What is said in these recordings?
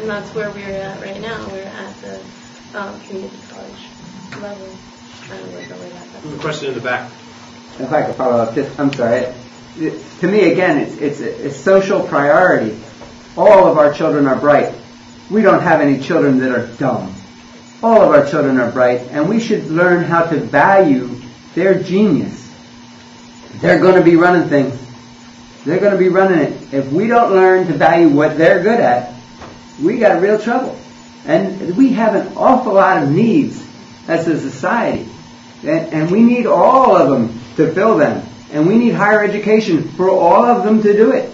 And that's where we're at right now. We're at the community college level, trying to work our way back up. The question in the back. If I could follow up, I'm sorry. To me, again, it's a social priority. All of our children are bright. We don't have any children that are dumb. All of our children are bright, and we should learn how to value their genius. They're going to be running things. They're going to be running it. If we don't learn to value what they're good at, we got real trouble. And we have an awful lot of needs as a society. And we need all of them to fill them. And we need higher education for all of them to do it.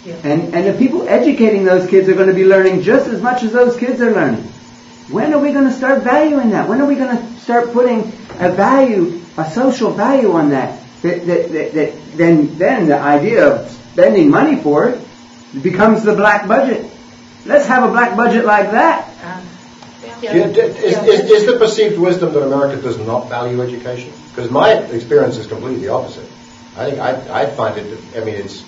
Yeah. And the people educating those kids are going to be learning just as much as those kids are learning. When are we going to start valuing that? When are we going to start putting a value, a social value on that? Then the idea of spending money for it becomes the black budget. Let's have a black budget like that. Is the perceived wisdom that America does not value education? Because my experience is completely opposite. I think I find it, I mean, it's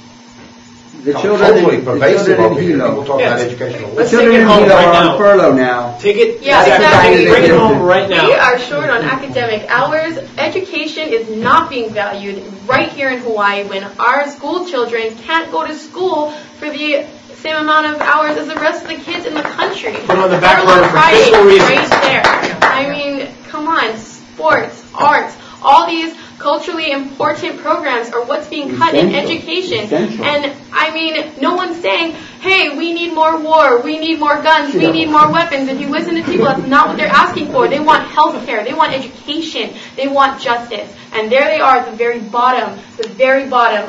culturally pervasive over here. People talk about education. The children in Hilo are on furlough now. Take it, yeah, exactly. Bring it home right now. We are short on academic hours. Education is not being valued right here in Hawaii when our school children can't go to school for the same amount of hours as the rest of the kids in the country. Put on the back burner for fiscal reasons. Right there. I mean, come on, sports, arts, all these culturally important programs are what's being cut in education. And I mean, no one's saying, hey, we need more war, we need more guns, we need more weapons. If you listen to people, that's not what they're asking for. They want health care, they want education, they want justice. And there they are at the very bottom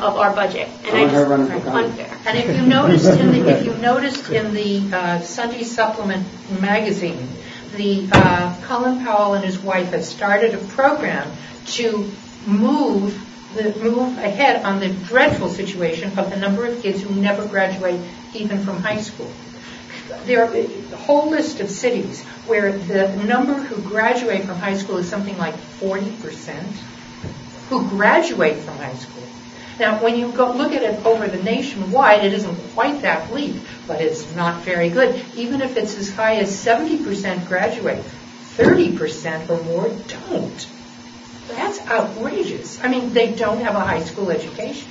of our budget. And it's unfair. And if you noticed in the Sunday Supplement magazine, the Colin Powell and his wife have started a program to move ahead on the dreadful situation of the number of kids who never graduate even from high school. There are a whole list of cities where the number who graduate from high school is something like 40% who graduate from high school. Now, when you go look at it over the nationwide, it isn't quite that bleak, but it's not very good. Even if it's as high as 70% graduate, 30% or more don't. That's outrageous. I mean, they don't have a high school education.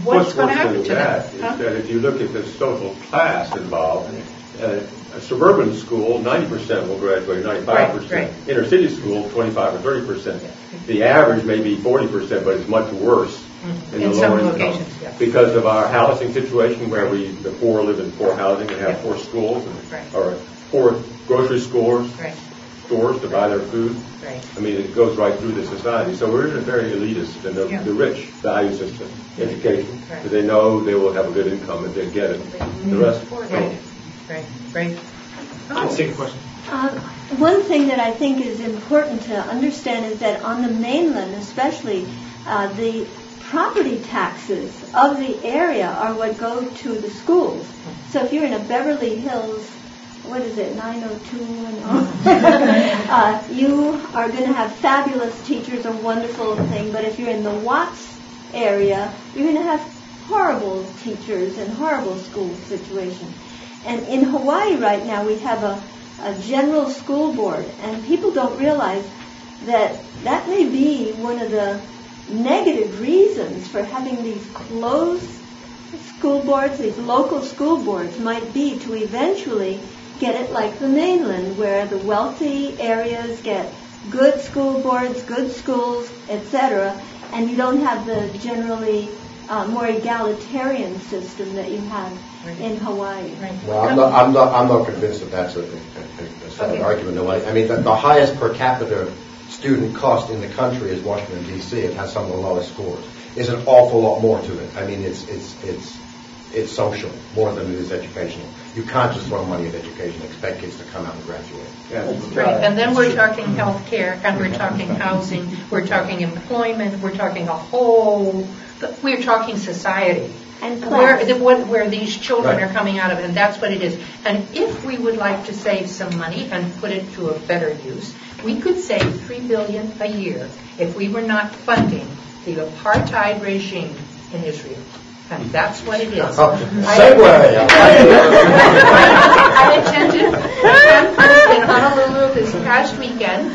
What's going to happen to them? Is that if you look at the social class involved, a suburban school, 90% will graduate, 95%. Right. Inner city school, 25 or 30%. The average may be 40%, but it's much worse in the lower income. Because of our housing situation where the poor live in poor housing and have poor schools or poor grocery stores to buy their food. I mean, it goes right through the society. So we're in a very elitist, and the rich value system, education, because they know they will have a good income if they get it. The rest, Right. Let's take a question. One thing that I think is important to understand is that on the mainland, especially, the property taxes of the area are what go to the schools. So if you're in a Beverly Hills, 902 and all, you are going to have fabulous teachers, a wonderful thing. But if you're in the Watts area, you're going to have horrible teachers and horrible school situation. And in Hawaii right now, we have a general school board, and people don't realize that may be one of the negative reasons for having these closed school boards, these local school boards, might be to eventually get it like the mainland, where the wealthy areas get good school boards, good schools, etc., and you don't have the generally more egalitarian system that you have in Hawaii. Well, I'm not convinced that that's a solid argument. No, I mean, the highest per capita student cost in the country is Washington D.C. It has some of the lowest scores. There's an awful lot more to it. I mean, it's social more than it is educational. You can't just throw money at education and expect kids to come out and graduate. Right, and then we're talking health care, and we're talking housing, we're talking employment, we're talking we're talking society. And where these children are coming out of, and that's what it is. And if we would like to save some money and put it to a better use, we could save $3 billion a year if we were not funding the apartheid regime in Israel. And that's what it is. Segue. I attended a conference in Honolulu this past weekend,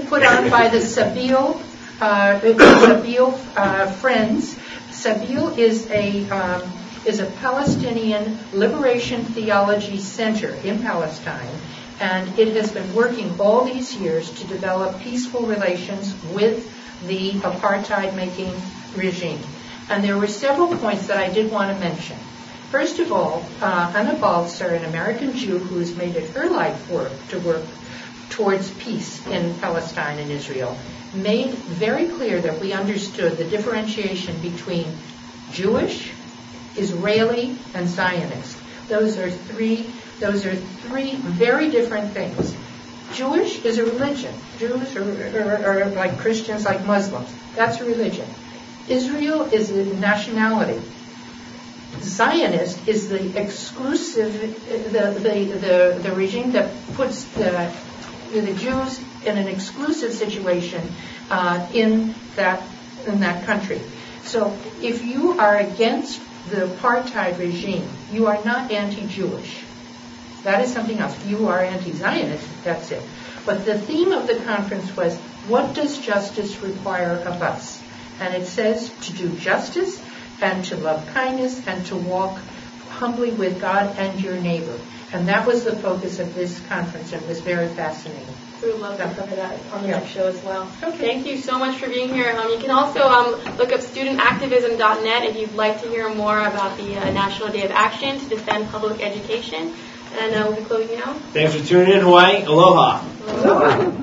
put on by the Sabeel Friends. Sabeel is a Palestinian Liberation Theology Center in Palestine, and it has been working all these years to develop peaceful relations with the apartheid-making regime. And there were several points that I did want to mention. First of all, Anna Balzer, an American Jew who has made it her life work to work towards peace in Palestine and Israel, made very clear that we understood the differentiation between Jewish, Israeli, and Zionist. Those are three very different things. Jewish is a religion. Jews are like Christians, like Muslims. That's a religion. Israel is a nationality. Zionist is the exclusive, the regime that puts the Jews in an exclusive situation in that country. So if you are against the apartheid regime, you are not anti-Jewish. That is something else. You are anti-Zionist, that's it. But the theme of the conference was, what does justice require of us? And it says to do justice and to love kindness and to walk humbly with God and your neighbor. And that was the focus of this conference, and it was very fascinating. We would love to cover that on the next show as well. Okay. Thank you so much for being here. You can also look up studentactivism.net if you'd like to hear more about the National Day of Action to defend public education. And we'll be closing out. Thanks for tuning in, Hawaii. Aloha. Aloha.